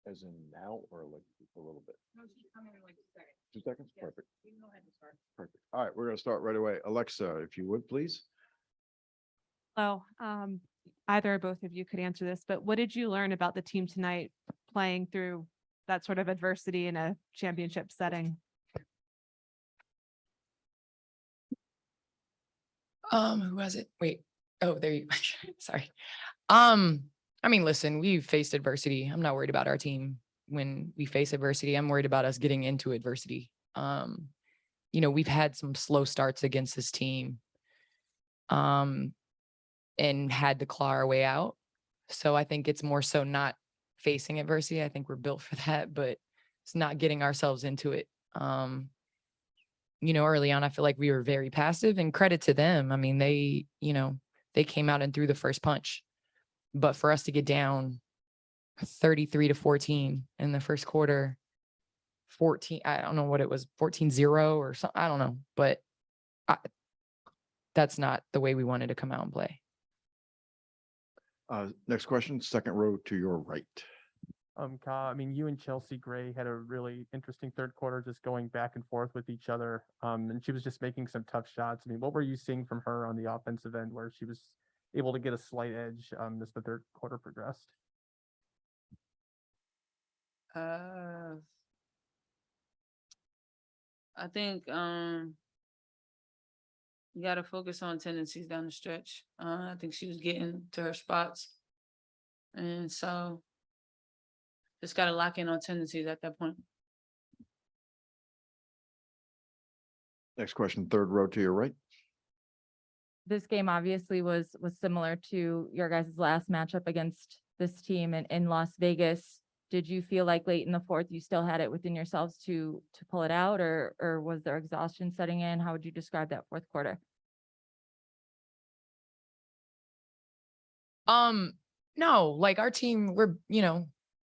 As in now or like a little bit? No, she's coming in like 2 seconds. 2 seconds? Yes, Perfect. you can go ahead and start. Perfect. All right, we're gonna start right away. Alexa, if you would, please. Hello. Either or both of you could answer this, but what did you learn about the team tonight playing through that sort of adversity in a championship setting? Who was it? Wait. Oh, there you sorry. I mean, listen, we've faced adversity. I'm not worried about our team when we face adversity. I'm worried about us getting into adversity. We've had some slow starts against this team. And had to claw our way out. So I think it's more so not facing adversity. I think we're built for that, but it's not getting ourselves into it. Early on, I feel like we were very passive, and credit to them. I mean, they came out and threw the first punch, but for us to get down 33-14 in the first quarter, 14, I don't know what it was, 14-0 or something. I don't know, but that's not the way we wanted to come out and play. Next question, second row to your right. Ka, I mean, you and Chelsea Gray had a really interesting third quarter, just going back and forth with each other. And she was just making some tough shots. I mean, what were you seeing from her on the offensive end where she was able to get a slight edge as the third quarter progressed? I think you got to focus on tendencies down the stretch. I think she was getting to her spots, and so just got to lock in on tendencies at that point. Next question, third row to your right. This game obviously was similar to your guys' last matchup against this team in Las Vegas. Did you feel like late in the fourth you still had it within yourselves to pull it out, or was there exhaustion setting in? How would you describe that fourth quarter? No, like our team, we're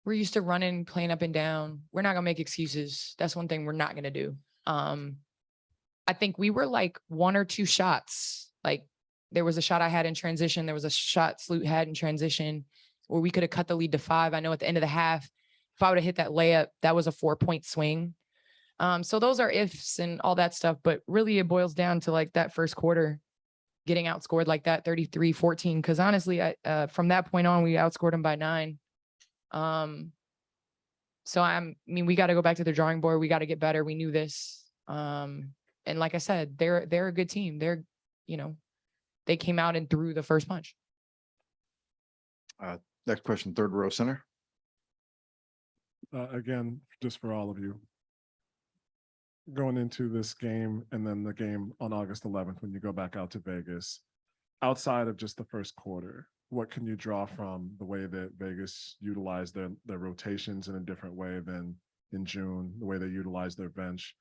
used to running, playing up and down. We're not gonna make excuses. That's one thing we're not gonna do. I think we were like 1 or 2 shots. Like there was a shot I had in transition. There was a shot Sloot had in transition where we could have cut the lead to 5. I know at the end of the half, if I would have hit that layup, that was a 4-point swing. So those are ifs and all that stuff. But really it boils down to like that first quarter, getting outscored like that 33-14. Because honestly, from that point on, we outscored them by 9. So we got to go back to the drawing board. We got to get better. We knew this. And like I said, they're a good team. They came out and threw the first punch. Next question, third row center. Again, just for all of you, going into this game and then the game on August 11th, when you go back out to Vegas, outside of just the first quarter, what can you draw from the way that Vegas utilized their rotations in a different way than in June, the way they utilized their bench?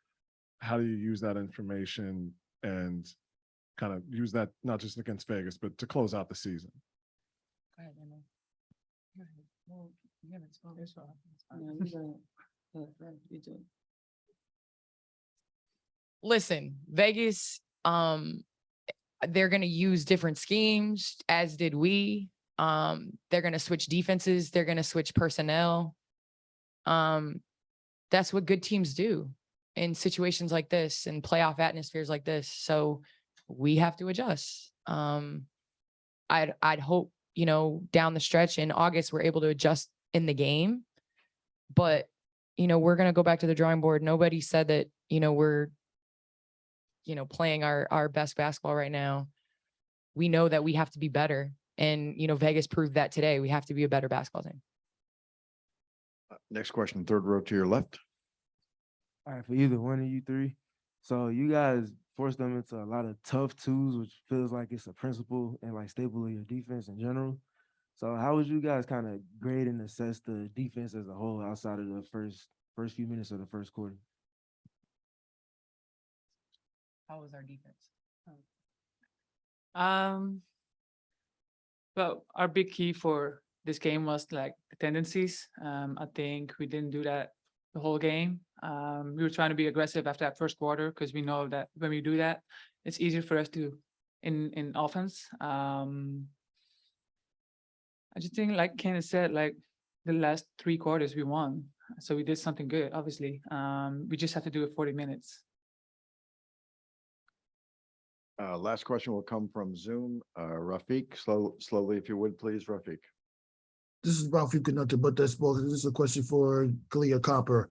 How do you use that information and kind of use that not just against Vegas, but to close out the season? Go ahead, Emma. Go ahead. Well, you haven't spoken. Listen, Vegas, they're going to use different schemes, as did we. They're going to switch defenses. They're going to switch personnel. That's what good teams do in situations like this and playoff atmospheres like this. So we have to adjust. I'd hope, down the stretch in August, we're able to adjust in the game, but, we're going to go back to the drawing board. Nobody said that, we're, playing our best basketball right now. We know that we have to be better. And, Vegas proved that today. We have to be a better basketball team. Next question, third row to your left. All right, for either one of you three. So you guys forced them into a lot of tough twos, which feels like it's a principle and like staple of your defense in general. So how would you guys kind of grade and assess the defense as a whole outside of the first few minutes of the first quarter? How was our defense? Well, our big key for this game was like the tendencies. I think we didn't do that the whole game. We were trying to be aggressive after that first quarter because we know that when we do that, it's easier for us to in offense. I just think, like Kenneth said, like the last 3 quarters we won. So we did something good, obviously. We just have to do it 40 minutes. Last question will come from Zoom. Rafiq, slowly, if you would, please, Rafiq. This is Ralph Connected, but that's both. This is a question for Kalia Copper.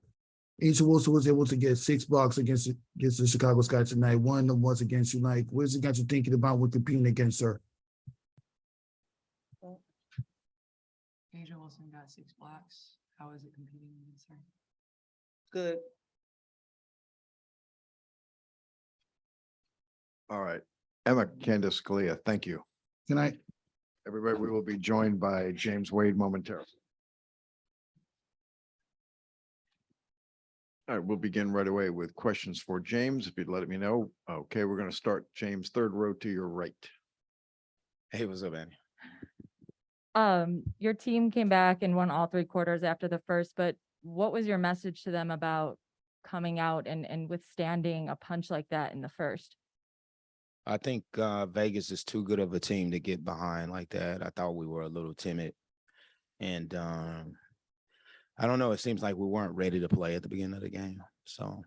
Angel Wilson was able to get 6 blocks against the Chicago Sky tonight. One of them was against you. Like, what has it got you thinking about when competing against her? Asia Wilson got 6 blocks. How is it competing against her? Good. All right. Emma Candace Scalia, thank you. Can I? Everybody, we will be joined by James Wade momentarily. All right, we'll begin right away with questions for James, if you'd let me know. Okay, we're going to start, James, third row to your right. Hey, what's up, Annie? Your team came back and won all 3 quarters after the first, but what was your message to them about coming out and withstanding a punch like that in the first? I think Vegas is too good of a team to get behind like that. I thought we were a little timid. And I don't know, it seems like we weren't ready to play at the beginning of the game. So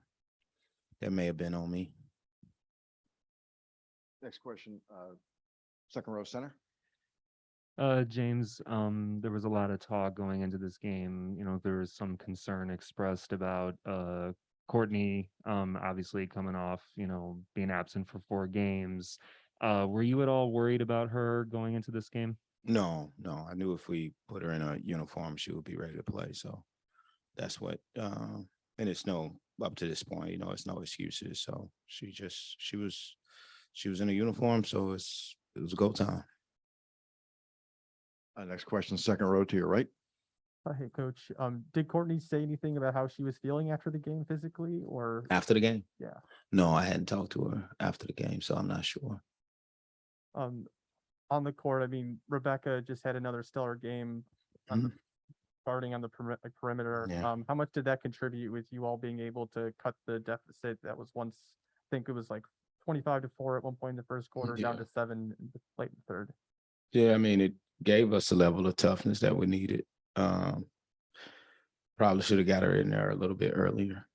that may have been on me. Next question, second row center. James, there was a lot of talk going into this game. You know, there was some concern expressed about Courtney, obviously coming off, you know, being absent for 4 games. Were you at all worried about her going into this game? No, I knew if we put her in a uniform, she would be ready to play. So that's what, and it's no, up to this point, you know, it's no excuses. So she was in a uniform. So it was a go time. Next question, second row to your right. Hey, Coach. Did Courtney say anything about how she was feeling after the game physically, or? After the game? Yeah. No, I hadn't talked to her after the game, so I'm not sure. On the court, I mean, Rebecca just had another stellar game starting on the perimeter. Yeah. How much did that contribute with you all being able to cut the deficit that was once, I think it was like 25-4 at one point in the first quarter, down to 7 in the late in the third? Yeah, I mean, it gave us a level of toughness that we needed. Probably should have got her in there a little bit earlier.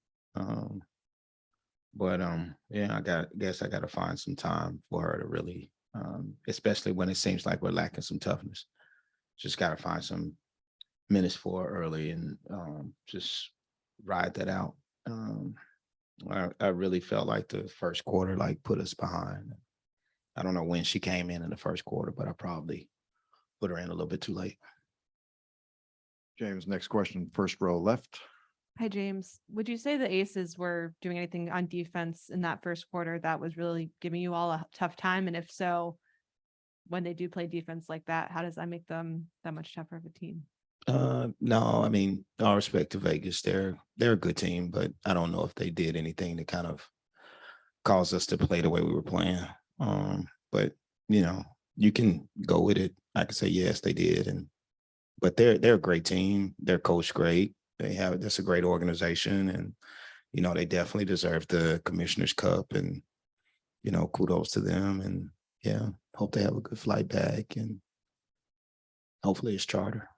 Yeah, I guess I got to find some time for her to really, especially when it seems like we're lacking some toughness. Just got to find some minutes for her early and just ride that out. I really felt like the first quarter like put us behind. I don't know when she came in the first quarter, but I probably put her in a little bit too late. James, next question, first row left. Hi, James. Would you say the Aces were doing anything on defense in that first quarter that was really giving you all a tough time? And if so, when they do play defense like that, how does that make them that much tougher of a team? No, I mean, all respect to Vegas, they're a good team, but I don't know if they did anything to kind of cause us to play the way we were playing. But you know, you can go with it. I can say yes, they did, but they're a great team. They're coached great. That's a great organization, and you know they definitely deserve the Commissioner's Cup, and you know kudos to them. And yeah, hope they have a good flight back, and hopefully it's charter.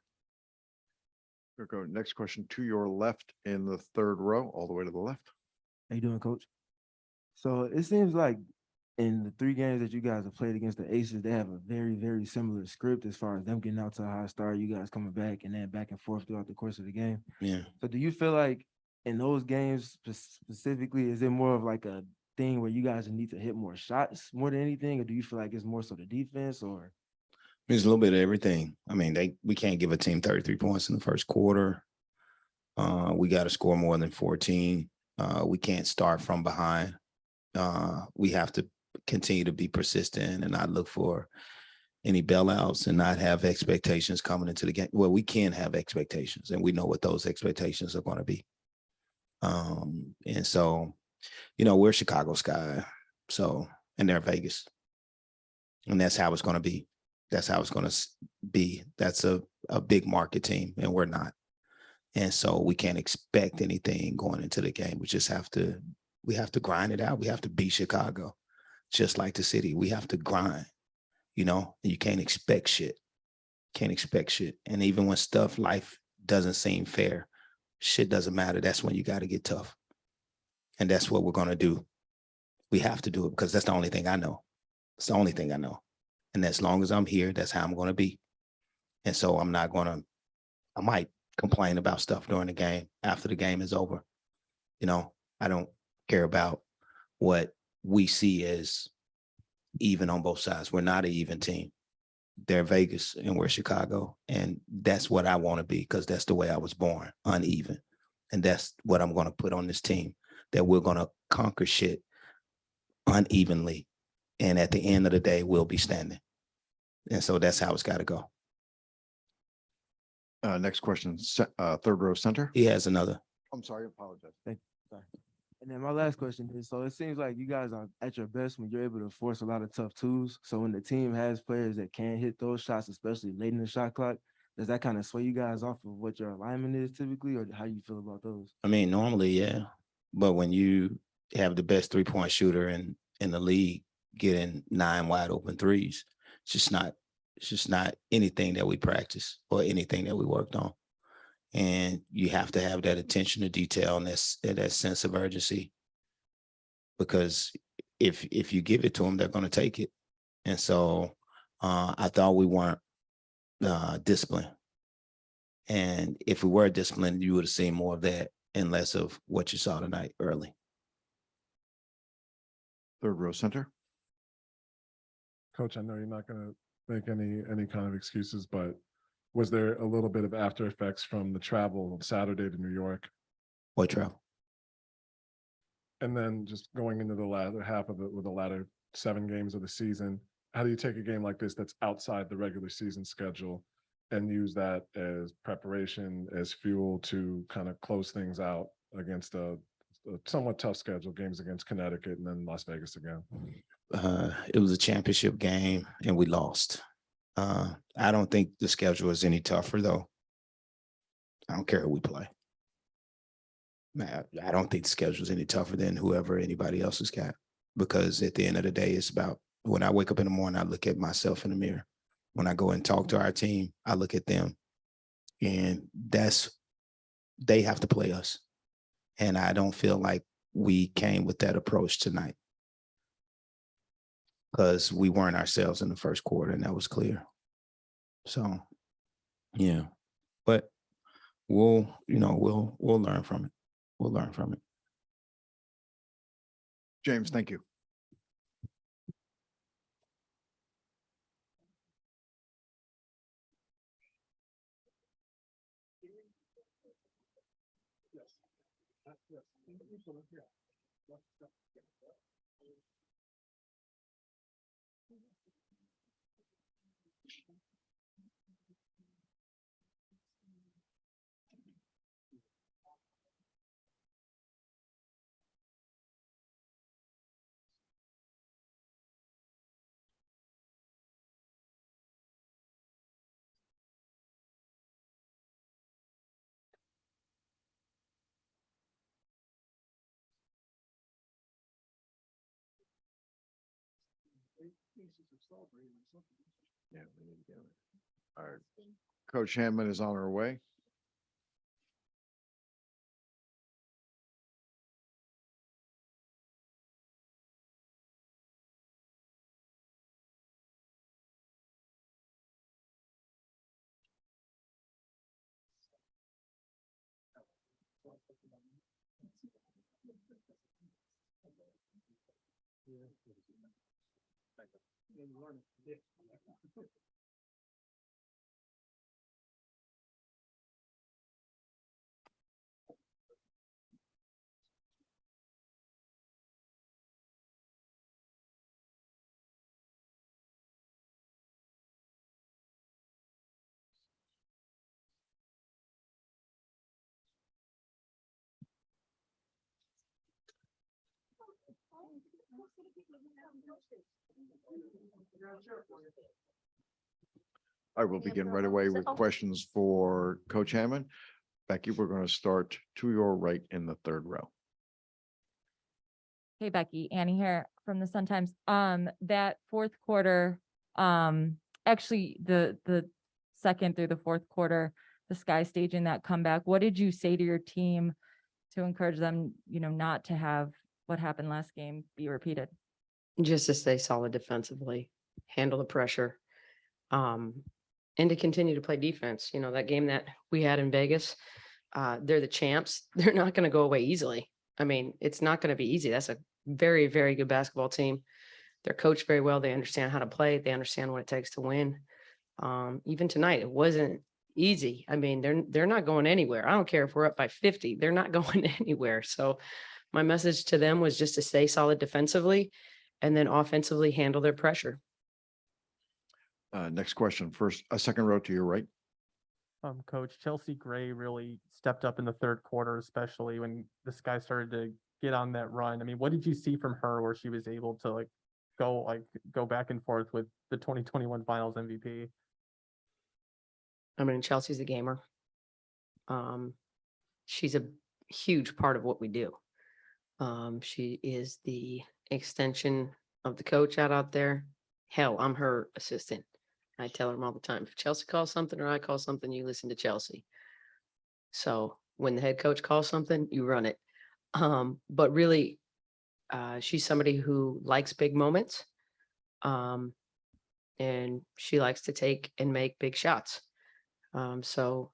We'll go next question to your left in the third row, all the way to the left. How you doing, Coach? So it seems like in the 3 games that you guys have played against the Aces, they have a very, very similar script as far as them getting out to a high start, you guys coming back, and then back and forth throughout the course of the game. Yeah. So do you feel like in those games specifically, is it more of like a thing where you guys need to hit more shots more than anything, or do you feel like it's more so the defense, or? It's a little bit of everything. I mean, we can't give a team 33 points in the first quarter. We got to score more than 14. We can't start from behind. We have to continue to be persistent and not look for any bailouts and not have expectations coming into the game. Well, we can have expectations, and we know what those expectations are going to be. And so, you know, we're Chicago Sky, and they're Vegas, and that's how it's going to be. That's how it's going to be. That's a big market team, and we're not. And so we can't expect anything going into the game. We have to grind it out. We have to beat Chicago, just like the city. We have to grind, you know, and you can't expect shit. And even when life doesn't seem fair, shit doesn't matter. That's when you got to get tough. And that's what we're going to do. We have to do it because that's the only thing I know. It's the only thing I know. And as long as I'm here, that's how I'm going to be. And so I'm not going to, I might complain about stuff during the game after the game is over. You know, I don't care about what we see as even on both sides. We're not an even team. They're Vegas and we're Chicago. And that's what I want to be because that's the way I was born, uneven. And that's what I'm going to put on this team, that we're going to conquer shit unevenly. And at the end of the day, we'll be standing. And so that's how it's got to go. Next question, third row center. He has another. I'm sorry, I apologize. Sorry. And then my last question is, so it seems like you guys are at your best when you're able to force a lot of tough twos. So when the team has players that can hit those shots, especially late in the shot clock, does that kind of sway you guys off of what your alignment is typically, or how you feel about those? I mean, normally, yeah. But when you have the best 3-point shooter in the league getting 9 wide open threes, it's just not anything that we practice or anything that we worked on. And you have to have that attention to detail and that sense of urgency, because if you give it to them, they're going to take it. And so I thought we weren't disciplined. And if we were disciplined, you would have seen more of that and less of what you saw tonight early. Third row center. Coach, I know you're not going to make any kind of excuses, but was there a little bit of after effects from the travel of Saturday to New York? What travel? And then just going into the latter half of it with the latter 7 games of the season, how do you take a game like this that's outside the regular season schedule and use that as preparation, as fuel to kind of close things out against a somewhat tough schedule, games against Connecticut and then Las Vegas again? It was a championship game and we lost. I don't think the schedule is any tougher though. I don't care who we play. Man, I don't think the schedule is any tougher than whoever anybody else has got, because at the end of the day, it's about when I wake up in the morning, I look at myself in the mirror. When I go and talk to our team, I look at them, and they have to play us. And I don't feel like we came with that approach tonight, because we weren't ourselves in the first quarter, and that was clear. So, yeah, but we'll learn from it. We'll learn from it. James, thank you. Yeah, we need to get it. All right. Coach Hammond is on her way. I will begin right away with questions for Coach Hammond. Becky, we're going to start to your right in the third row. Hey, Becky, Annie here from the Sun-Times. That fourth quarter, actually the second through the fourth quarter, the Sky staging that comeback. What did you say to your team to encourage them, not to have what happened last game be repeated? Just to stay solid defensively, handle the pressure, and to continue to play defense. That game that we had in Vegas, they're the champs. They're not going to go away easily. I mean, it's not going to be easy. That's a very, very good basketball team. They're coached very well. They understand how to play. They understand what it takes to win. Even tonight, it wasn't easy. I mean, they're not going anywhere. I don't care if we're up by 50. They're not going anywhere. So my message to them was just to stay solid defensively and then offensively handle their pressure. Next question, second row to your right. Coach, Chelsea Gray really stepped up in the third quarter, especially when the Sky started to get on that run. I mean, what did you see from her where she was able to go back and forth with the 2021 Finals MVP? I mean, Chelsea's a gamer. She's a huge part of what we do. She is the extension of the coach out there. Hell, I'm her assistant. I tell her all the time, if Chelsea calls something or I call something, you listen to Chelsea. So when the head coach calls something, you run it. But really, she's somebody who likes big moments. And she likes to take and make big shots. So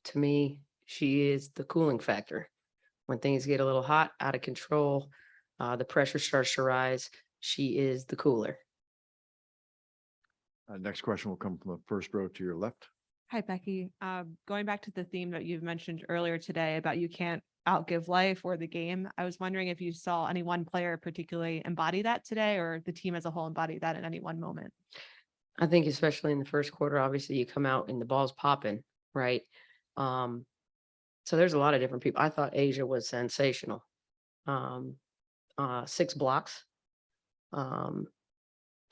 to me, she is the cooling factor. When things get a little hot, out of control, the pressure starts to rise, she is the cooler. Next question will come from the first row to your left. Hi, Becky. Going back to the theme that you've mentioned earlier today about you can't outgive life or the game, I was wondering if you saw any one player particularly embody that today, or the team as a whole embody that in any one moment? I think especially in the first quarter, obviously you come out and the ball's popping, right? So there's a lot of different people. I thought Asia was sensational. 6 blocks,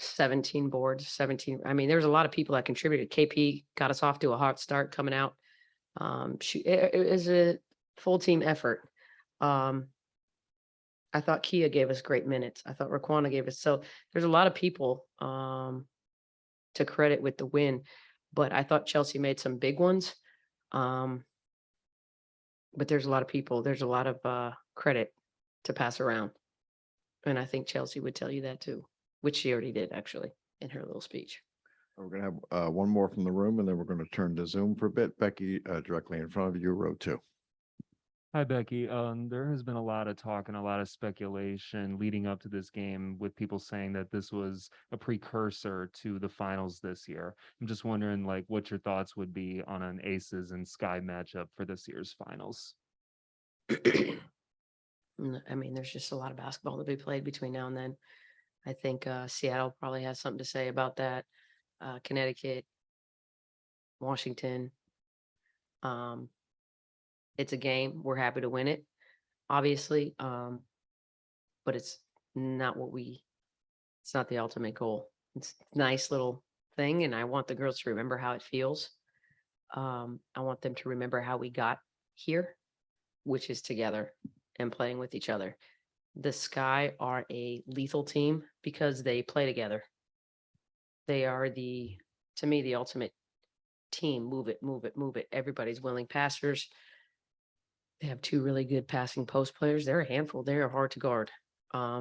17 boards, 17. I mean, there's a lot of people that contributed. KP got us off to a hot start coming out. It was a full team effort. I thought Kia gave us great minutes. I thought Raquana gave us. So there's a lot of people to credit with the win, but I thought Chelsea made some big ones. But there's a lot of people. There's a lot of credit to pass around. And I think Chelsea would tell you that too, which she already did actually in her little speech. We're going to have one more from the room, and then we're going to turn to Zoom for a bit. Becky, directly in front of you, row 2. Hi, Becky. There has been a lot of talk and a lot of speculation leading up to this game with people saying that this was a precursor to the finals this year. I'm just wondering, what your thoughts would be on an Aces and Sky matchup for this year's finals. I mean, there's just a lot of basketball to be played between now and then. I think Seattle probably has something to say about that. Connecticut, Washington. It's a game. We're happy to win it, obviously. But it's not it's not the ultimate goal. It's a nice little thing. And I want the girls to remember how it feels. I want them to remember how we got here, which is together and playing with each other. The Sky are a lethal team because they play together. They are to me, the ultimate team. Move it, move it, move it. Everybody's willing passers. They have 2 really good passing post players. They're a handful. They're hard to guard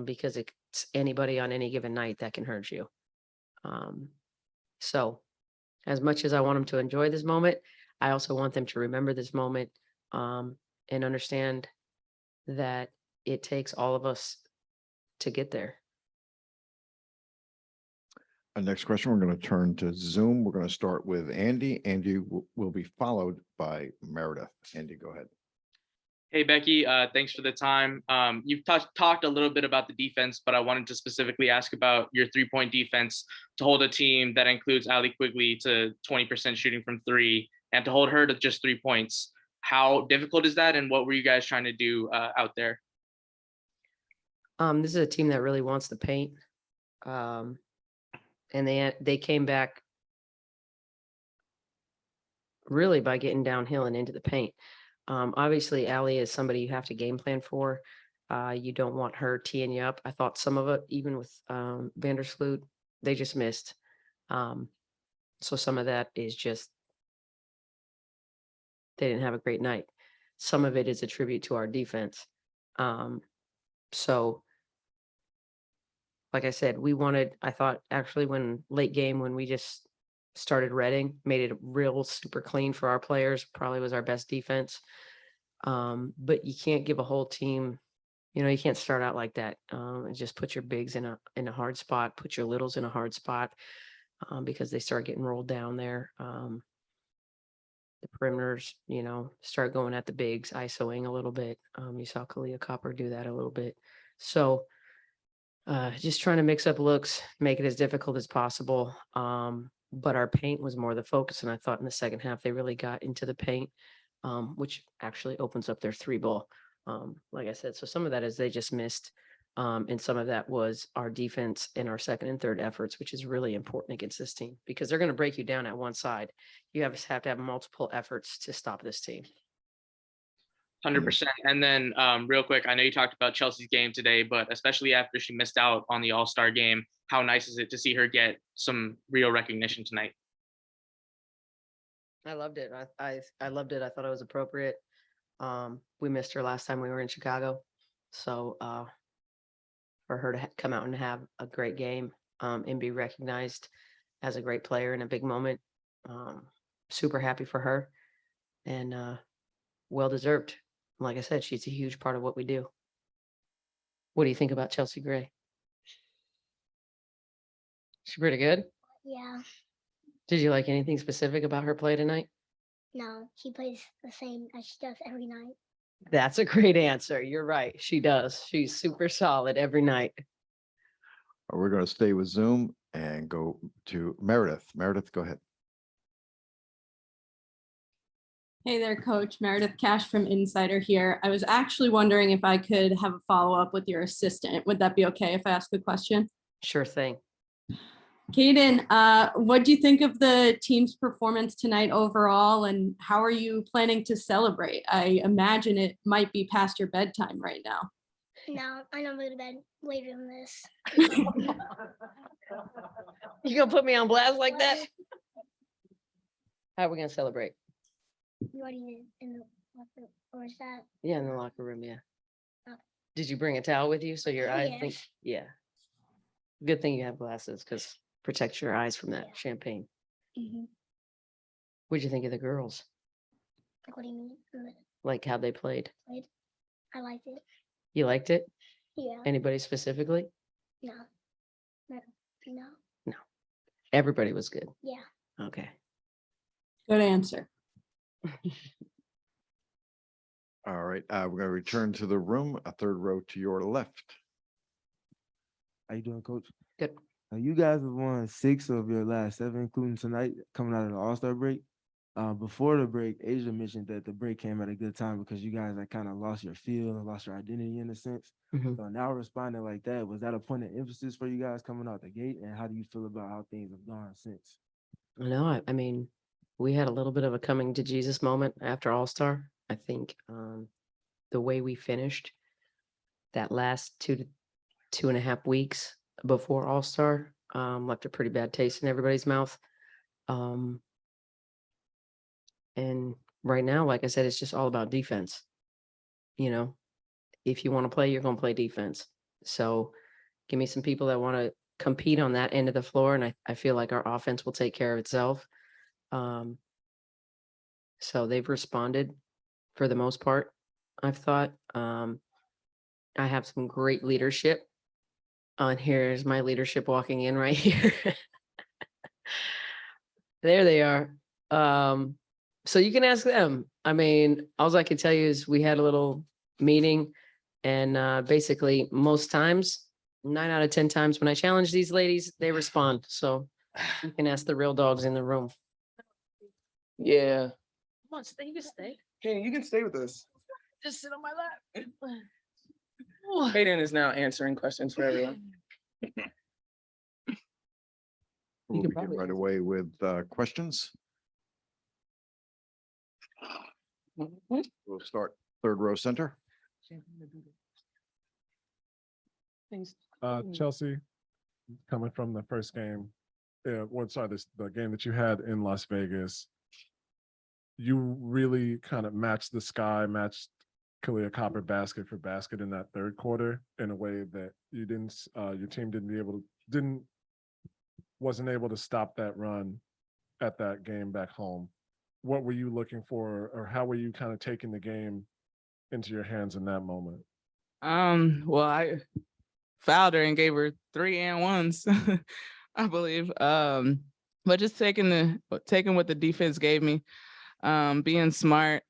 because it's anybody on any given night that can hurt you. So as much as I want them to enjoy this moment, I also want them to remember this moment and understand that it takes all of us to get there. Next question, we're going to turn to Zoom. We're going to start with Andy. Andy will be followed by Meredith. Andy, go ahead. Hey, Becky, thanks for the time. You've talked a little bit about the defense, but I wanted to specifically ask about your 3-point defense to hold a team that includes Allie Quigley to 20% shooting from 3 and to hold her to just 3 points. How difficult is that? And what were you guys trying to do out there? This is a team that really wants to paint. And they came back really by getting downhill and into the paint. Obviously, Allie is somebody you have to game plan for. You don't want her teeing you up. I thought some of it, even with Vandersloot, they just missed. So some of that is just they didn't have a great night. Some of it is a tribute to our defense. So like I said, I thought actually when late game, when we just started Reading, made it real super clean for our players, probably was our best defense. But you can't give a whole team, you can't start out like that. And just put your bigs in a hard spot, put your littles in a hard spot, because they start getting rolled down there. The perimeters, start going at the bigs, ISOing a little bit. You saw Kalia Copper do that a little bit. So just trying to mix up looks, make it as difficult as possible. But our paint was more the focus. And I thought in the second half, they really got into the paint, which actually opens up their 3-ball. Like I said, so some of that is they just missed. And some of that was our defense and our second and third efforts, which is really important against this team because they're going to break you down at one side. You have to have multiple efforts to stop this team. 100%. And then real quick, I know you talked about Chelsea's game today, but especially after she missed out on the All-Star game, how nice is it to see her get some real recognition tonight? I loved it. I loved it. I thought it was appropriate. We missed her last time we were in Chicago. So for her to come out and have a great game and be recognized as a great player in a big moment, super happy for her and well-deserved. Like I said, she's a huge part of what we do. What do you think about Chelsea Gray? She's pretty good. Yeah, Did you like anything specific about her play tonight? no, she plays the same as she does every night. That's a great answer. You're right. She does. She's super solid every night. We're going to stay with Zoom and go to Meredith. Meredith, go ahead. Hey there, Coach. Meredith Cash from Insider here. I was actually wondering if I could have a follow-up with your assistant. Would that be okay if I ask a question? Sure thing. Kaden, what do you think of the team's performance tonight overall, and how are you planning to celebrate? I imagine it might be past your bedtime right now. No, I don't go to bed later than this. You gonna put me on blast like that? How are we gonna celebrate? You already did in the locker, or is that? Yeah, in the locker room, yeah. Okay. Did you bring a towel with you so your eyes Yeah. think? Yeah. Good thing you have glasses because protects your eyes from that Yeah. champagne. Mm-hmm. What'd you think of the girls? Like, what do you mean? Like how they played? I liked it. You liked it? Yeah. Anybody specifically? No. No. No. Everybody was good. Yeah. Okay. Good answer. All right, we're going to return to the room, a third row to your left. How you doing, Coach? Good. You guys have won 6 of your last 7, including tonight, coming out of the All-Star break. Before the break, Asia mentioned that the break came at a good time because you guys had kind of lost your feel and lost your identity in a sense. Mhm. So now responding like that, was that a point of emphasis for you guys coming out the gate? And how do you feel about how things have gone since? No, I mean, we had a little bit of a coming to Jesus moment after All-Star. I think the way we finished that last 2 to 2.5 weeks before All-Star left a pretty bad taste in everybody's mouth. And right now, like I said, it's just all about defense. If you want to play, you're going to play defense. So give me some people that want to compete on that end of the floor. And I feel like our offense will take care of itself. So they've responded for the most part, I've thought. I have some great leadership. And here's my leadership walking in right here. There they are. So you can ask them. I mean, all I can tell you is we had a little meeting and basically most times, 9 out of 10 times when I challenge these ladies, they respond. So you can ask the real dogs in the room. Yeah. Come on, stay. You can stay. Hey, you can stay with us. Just sit on my lap. Hayden is now answering questions for everyone. We'll can begin probably right answer. away with questions. We'll start third row center. Chelsea, coming from the first game, the game that you had in Las Vegas, you really kind of matched matched Kalia Copper basket for basket in that third quarter in a way that you didn't, your team wasn't able to stop that run at that game back home. What were you looking for, or how were you kind of taking the game into your hands in that moment? Well, I fouled her and gave her 3 and 1s, I believe. But just taking what the defense gave me, being smart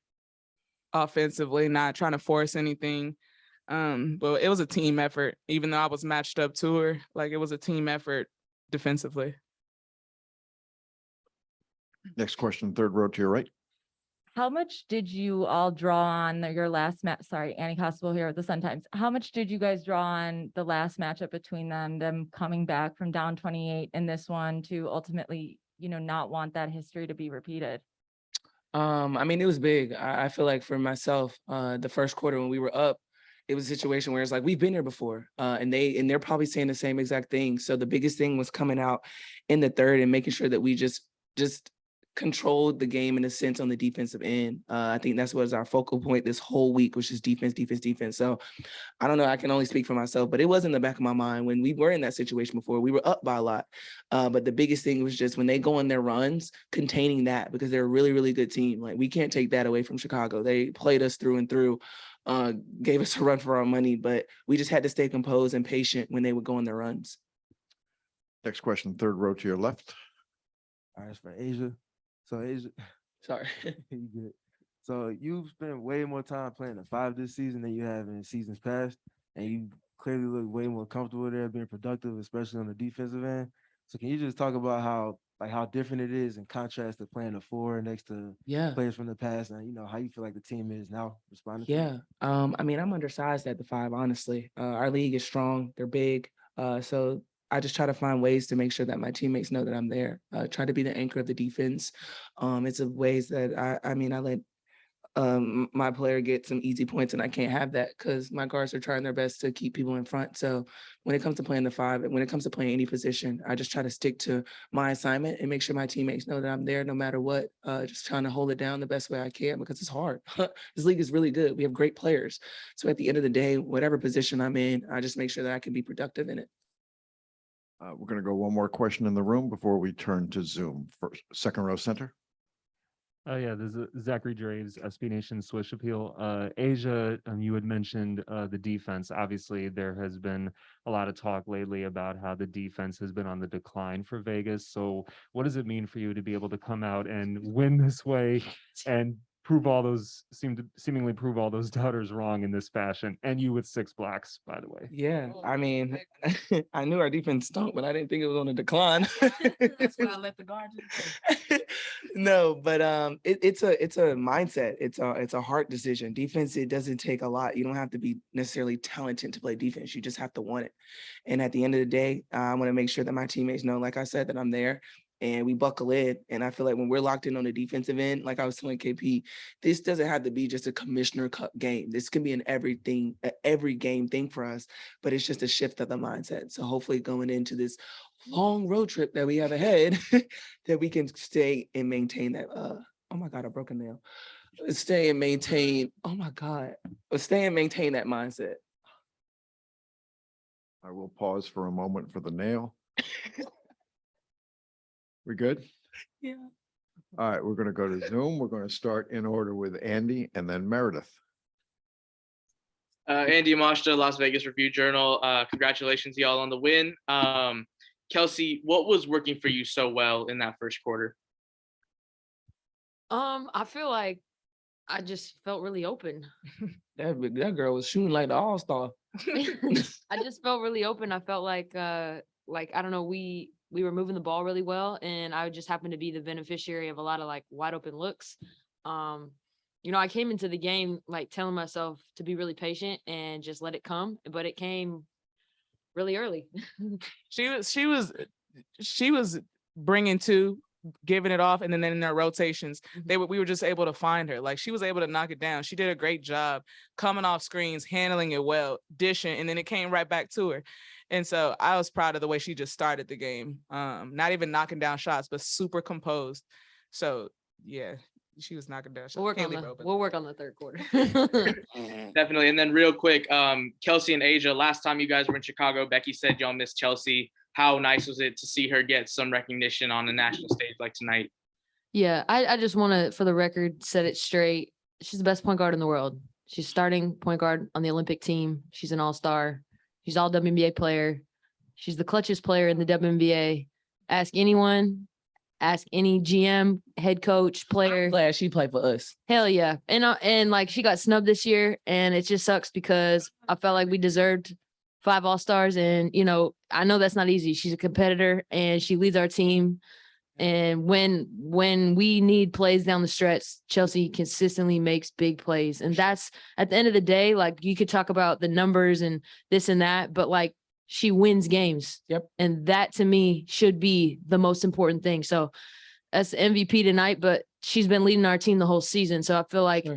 offensively, not trying to force anything. But it was a team effort, even though I was matched up to her. Like, it was a team effort defensively. Next question, third row to your right. How much did you all draw on your last match? Sorry, Annie Constable here with the Sun Times. How much did you guys draw on the last matchup between them coming back from down 28 in this one to ultimately, not want that history to be repeated? I mean, it was big. I feel like for myself, the first quarter when we were up, it was a situation where it's like, we've been here before, and they're probably saying the same exact thing. So the biggest thing was coming out in the third and making sure that we just controlled the game in a sense on the defensive end. I think that's what was our focal point this whole week, which is defense, defense, defense. So I don't know, I can only speak for myself, but it was in the back of my mind when we were in that situation before. We were up by a lot. But the biggest thing was just when they go on their runs, containing that, because they're a really, really good team. Like, we can't take that away from Chicago. They played us through and through, gave us a run for our money, but we just had to stay composed and patient when they would go on their runs. Next question, third row to your left. All right, it's for Asia. So Asia, sorry, you good. So you've spent way more time playing the 5 this season than you have in seasons past, and you clearly look way more comfortable there, being productive, especially on the defensive end. So can you just talk about how different it is in contrast to playing the 4 next to players from the past, and how you feel like the team is now responding to it? I mean, I'm undersized at the 5, honestly. Our league is strong, they're big. So I just try to find ways to make sure that my teammates know that I'm there. Try to be the anchor of the defense. It's a ways that I let my player get some easy points, and I can't have that because my guards are trying their best to keep people in front. So when it comes to playing the 5, and when it comes to playing any position, I just try to stick to my assignment and make sure my teammates know that I'm there no matter what. Just trying to hold it down the best way I can, because it's hard. This league is really good. We have great players. So at the end of the day, whatever position I'm in, I just make sure that I can be productive in it. We're going to go one more question in the room before we turn to Zoom. First, second row center. Yeah, this is Zachary Draves, SB Nation Swish Appeal. Asia, you had mentioned the defense. Obviously, there has been a lot of talk lately about how the defense has been on the decline for Vegas. So what does it mean for you to be able to come out and win this way and seemingly prove all those doubters wrong in this fashion, and you with 6 blocks, by the way? Yeah, I mean, I knew our defense stunk, but I didn't think it was on a decline. That's why I let the guard do. No, but it's a mindset. It's a hard decision. Defense, it doesn't take a lot. You don't have to be necessarily talented to play defense. You just have to want it. And at the end of the day, I want to make sure that my teammates know, like I said, that I'm there. And we buckle in. And I feel like when we're locked in on the defensive end, like I was telling KP, this doesn't have to be just a Commissioner Cup game. This can be an every game thing for us, but it's just a shift of the mindset. So hopefully going into this long road trip that we have ahead, that we can stay and maintain that. Oh my God, I broke a nail. Stay and maintain that mindset. I will pause for a moment for the nail. We good? Yeah. All right, we're going to go to Zoom. We're going to start in order with Andy and then Meredith. Andy Amashta, Las Vegas Review-Journal. Congratulations, y'all, on the win. Kelsey, what was working for you so well in that first quarter? I feel like I just felt really open. That girl was shooting like the all-star. I just felt really open. I felt like I don't know, we were moving the ball really well, and I just happened to be the beneficiary of a lot of wide open looks. I came into the game telling myself to be really patient and just let it come, but it came really early. She was bringing 2, giving it off, and then in their rotations, we were just able to find her. She was able to knock it down. She did a great job coming off screens, handling it well, dishing, and then it came right back to her. And so I was proud of the way she just started the game. Not even knocking down shots, but super composed. So yeah, she was knocking down. We'll work Can't on leave the her open. we'll work on the third quarter. Definitely. And then real quick, Kelsey and Asia, last time you guys were in Chicago, Becky said y'all missed Chelsea. How nice was it to see her get some recognition on the national stage like tonight? Yeah, I just want to, for the record, set it straight. She's the best point guard in the world. She's starting point guard on the Olympic team. She's an all-star. She's all WNBA player. She's the clutchest player in the WNBA. Ask anyone, ask any GM, head coach, player. Glad she played for us. Hell yeah. And like she got snubbed this year and it just sucks because I felt like we deserved 5 all-stars and I know that's not easy. She's a competitor and she leads our team. And when we need plays down the stretch, Chelsea consistently makes big plays. And that's at the end of the day, like you could talk about the numbers and this and that, but like she wins games. Yep. And that to me should be the most important thing. So that's MVP tonight, but she's been leading our team the whole season. So I feel like,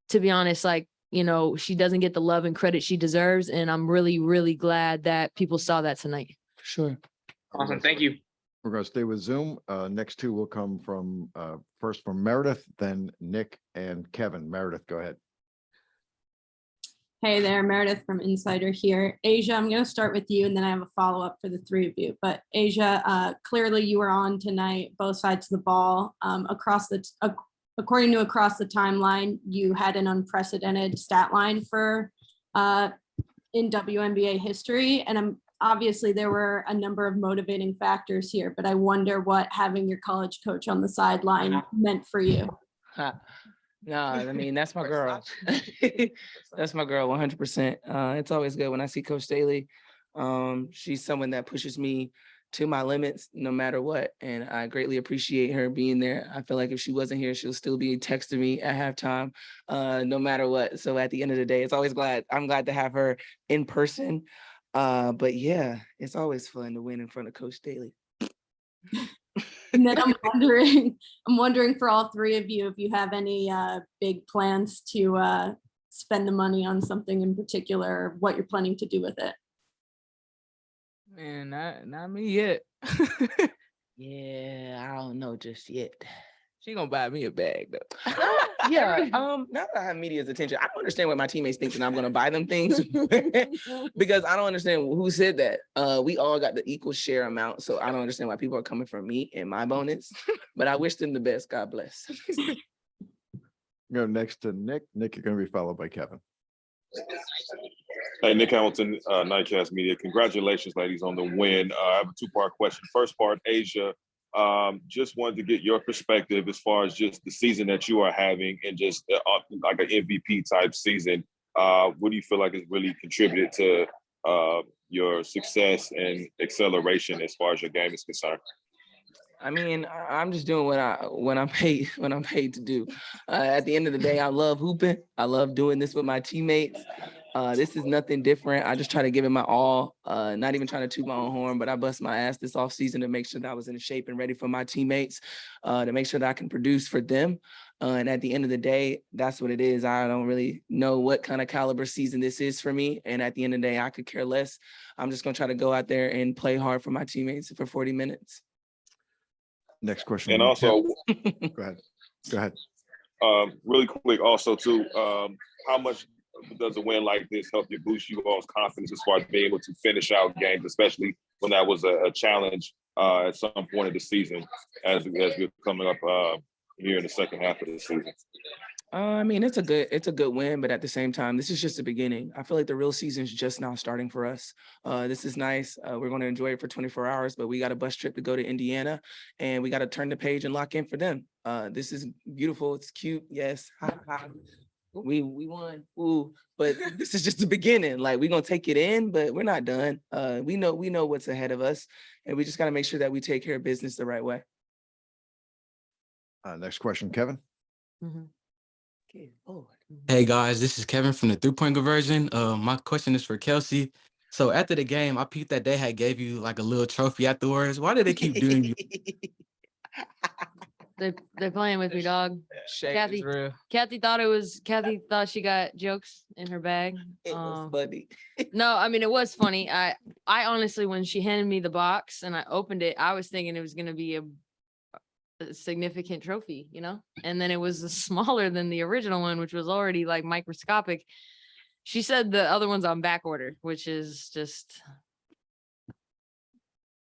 to be honest, like, she doesn't get the love and credit she deserves. And I'm really, really glad that people saw that tonight. For sure. Awesome. Thank you. We're going to stay with Zoom. Next two will come from first from Meredith, then Nick and Kevin. Meredith, go ahead. Hey there, Meredith from Insider here. Asia, I'm going to start with you and then I have a follow-up for the three of you. But Asia, clearly you were on tonight, both sides of the ball. According to Across the Timeline, you had an unprecedented stat line for in WNBA history. And obviously there were a number of motivating factors here, but I wonder what having your college coach on the sideline meant for you. No, I mean, that's my girl. That's my girl, 100%. It's always good when I see Coach Staley. She's someone that pushes me to my limits no matter what. And I greatly appreciate her being there. I feel like if she wasn't here, she'll still be texting me at halftime, no matter what. So at the end of the day, I'm glad to have her in person. But yeah, it's always fun to win in front of Coach Staley. And then I'm wondering for all three of you, if you have any big plans to spend the money on something in particular, what you're planning to do with it. Man, not me yet. Yeah, I don't know just yet. She gonna buy me a bag though. Yeah. Now that I have media's attention, I don't understand what my teammates think that I'm gonna buy them things because I don't understand who said that. We all got the equal share amount, so I don't understand why people are coming for me and my bonus. But I wish them the best. God bless. Go next to Nick. Nick, you're going to be followed by Kevin. Hey, Nick Hamilton, Nightcast Media. Congratulations, ladies, on the win. I have a two-part question. First part, Asia, just wanted to get your perspective as far as just the season that you are having and just like an MVP type season. What do you feel like has really contributed to your success and acceleration as far as your game is concerned? I mean, I'm just doing what I'm paid to do. At the end of the day, I love hooping. I love doing this with my teammates. This is nothing different. I just try to give it my all, not even trying to toot my own horn, but I bust my ass this offseason to make sure that I was in shape and ready for my teammates, to make sure that I can produce for them. And at the end of the day, that's what it is. I don't really know what kind of caliber season this is for me. And at the end of the day, I could care less. I'm just going to try to go out there and play hard for my teammates for 40 minutes. Next question. And also, go ahead. Really quick, also too, how much does a win like this help you boost you all's confidence as far as being able to finish out games, especially when that was a challenge at some point of the season as we're coming up here in the second half of the season? I mean, it's a good win, but at the same time, this is just the beginning. I feel like the real season is just now starting for us. This is nice. We're going to enjoy it for 24 hours, but we got a bus trip to go to Indiana and we got to turn the page and lock in for them. This is beautiful. It's cute. Yes. We won. Ooh, but this is just the beginning. Like, we're going to take it in, but we're not done. We know what's ahead of us, and we just got to make sure that we take care of business the right way. Next question, Kevin. Hey guys, this is Kevin from the 3-point conversion. My question is for Kelsey. So after the game, I peeped that they had gave you like a little trophy afterwards. Why did they keep doing you? They're playing with me, dog. Kathy thought she got jokes in her bag. It was funny. No, I mean, it was funny. I honestly, when she handed me the box and I opened it, I was thinking it was gonna be a a significant trophy, you know? And then it was smaller than the original one, which was already like microscopic. She said the other one's on back order, which is just.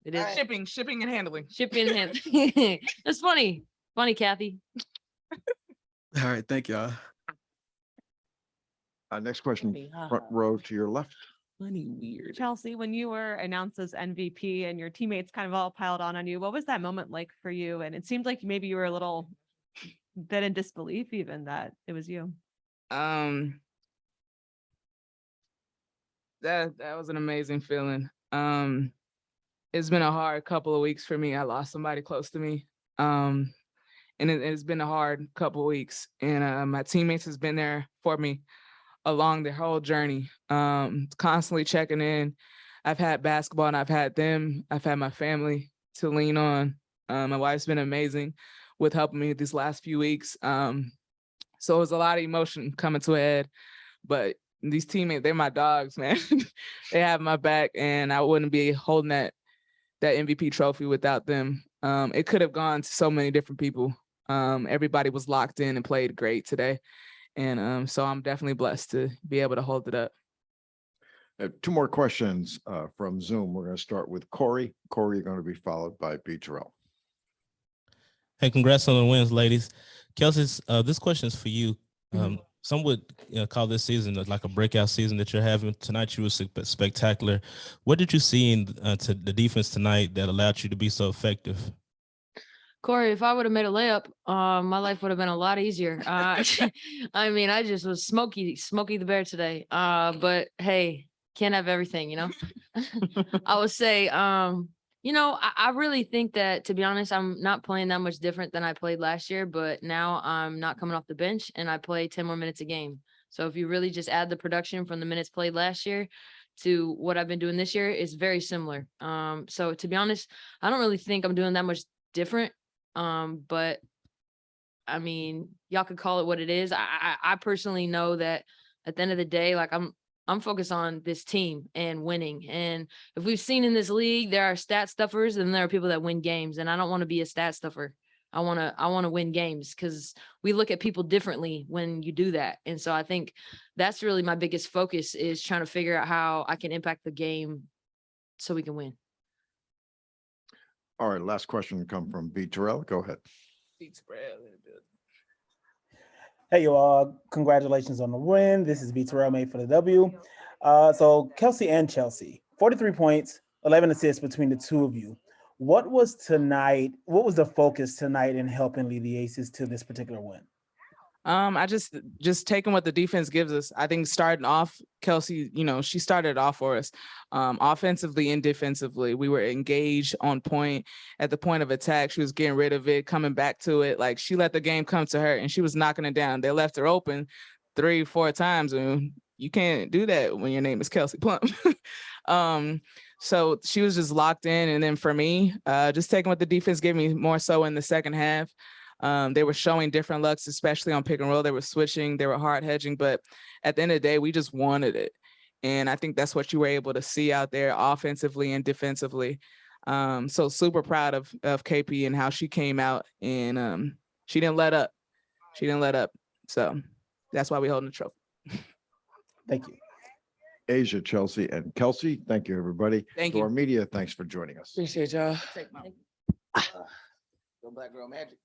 It is Shipping and handling. shipping and handling. That's funny. Funny, Kathy. All right, thank y'all. Next question, Funny, front row to your left. Funny, weird. Chelsea, when you were announced as MVP and your teammates kind of all piled on you, what was that moment like for you? And it seemed like maybe you were a little bit in disbelief even that it was you. That was an amazing feeling. It's been a hard couple of weeks for me. I lost somebody close to me. And it's been a hard couple of weeks. And my teammates has been there for me along the whole journey, constantly checking in. I've had basketball and I've had them. I've had my family to lean on. My wife's been amazing with helping me these last few weeks. So it was a lot of emotion coming to a head, but these teammates, they're my dogs, man. They have my back and I wouldn't be holding that MVP trophy without them. It could have gone to so many different people. Everybody was locked in and played great today. And so I'm definitely blessed to be able to hold it up. Two more questions from Zoom. We're going to start with Corey. Corey, you're going to be followed by B. Terrell. Hey, congrats on the wins, ladies. Kelsey, this question is for you. Some would call this season like a breakout season that you're having. Tonight, you were spectacular. What did you see in to the defense tonight that allowed you to be so effective? Corey, if I would have made a layup, my life would have been a lot easier. I mean, I just was Smokey the Bear today. But hey, can't have everything, you know? I would say, you know, I really think that, to be honest, I'm not playing that much different than I played last year, but now I'm not coming off the bench and I play 10 more minutes a game. So if you really just add the production from the minutes played last year to what I've been doing this year, it's very similar. So to be honest, I don't really think I'm doing that much different. But I mean, y'all could call it what it is. I personally know that at the end of the day, like I'm focused on this team and winning. And if we've seen in this league, there are stat stuffers and there are people that win games. And I don't want to be a stat stuffer. I want to win games because we look at people differently when you do that. And so I think that's really my biggest focus is trying to figure out how I can impact the game so we can win. All right, last question come from B. Terrell. Go ahead. Hey, you all. Congratulations on the win. This is B. Terrell, made for the W. So Kelsey and Chelsea, 43 points, 11 assists between the two of you. What was the focus tonight in helping lead the Aces to this particular win? I just taking what the defense gives us. I think starting off, Kelsey, you know, she started off for us offensively and defensively. We were engaged on point at the point of attack. She was getting rid of it, coming back to it. Like she let the game come to her and she was knocking it down. They left her open 3-4 times. And you can't do that when your name is Kelsey Plum. So she was just locked in. And then for me, just taking what the defense gave me more so in the second half. They were showing different looks, especially on pick and roll. They were switching, they were hard hedging, but at the end of the day, we just wanted it. And I think that's what you were able to see out there offensively and defensively. So super proud of KP and how she came out and she didn't let up. So that's why we're holding the trophy. Thank you. Asia, Chelsea, and Kelsey. Thank you, everybody. Thank To you. our media, thanks for joining us. Appreciate y'all. Go Black Girl Magic.